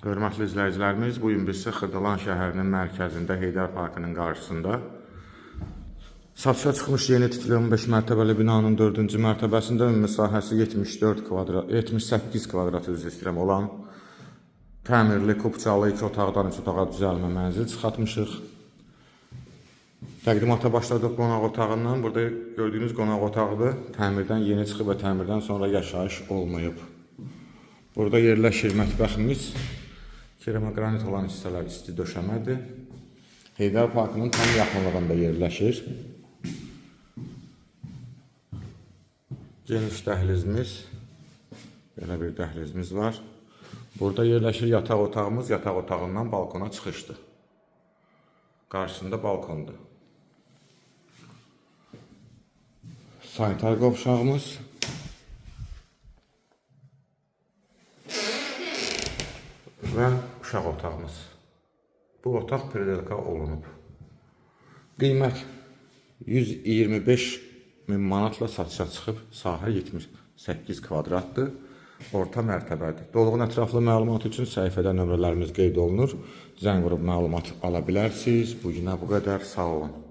Hörmətli izləyicilərimiz, bugün biz Xırdalan şəhərinin mərkəzində Heydər Parkının qarşısında satışa çıxmış yeni tikili 15 mərtəbəli binanın 4-cü mərtəbəsində ümumi sahəsi 78 kvadrat üzr istəyirəm olan təmirli, kubçalı 2 otaqdan 3 otağa düzəlmə mənzil çıxartmışıq. Təqdimata başladıq qonaq otağından. Burada gördüyünüz qonaq otağıdır. Təmirdən yeni çıxıb və təmirdən sonra yaşayış olmayıb. Burada yerləşir mətbəximiz. Keramogranit olan hissələr isti döşəmədir. Heydər Parkının tam yaxınlığında yerləşir. Geniş dəhlizimiz. Belə bir dəhlizimiz var. Burada yerləşir yataq otağımız. Yataq otağından balkona çıxışdır. Qarşısında balkondur. Sanitar qovşağımız. Və uşaq otağımız. Bu otaq predelka olunub. Qiymət 125.000 manatla satışa çıxıb. Sahə 78 kvadratdır. Orta mərtəbədir. Dolğun ətraflı məlumat üçün səhifədə nömrələrimiz qeyd olunur. Zəng vurub məlumat ala bilərsiniz. Bugünə bu qədər. Sağ olun.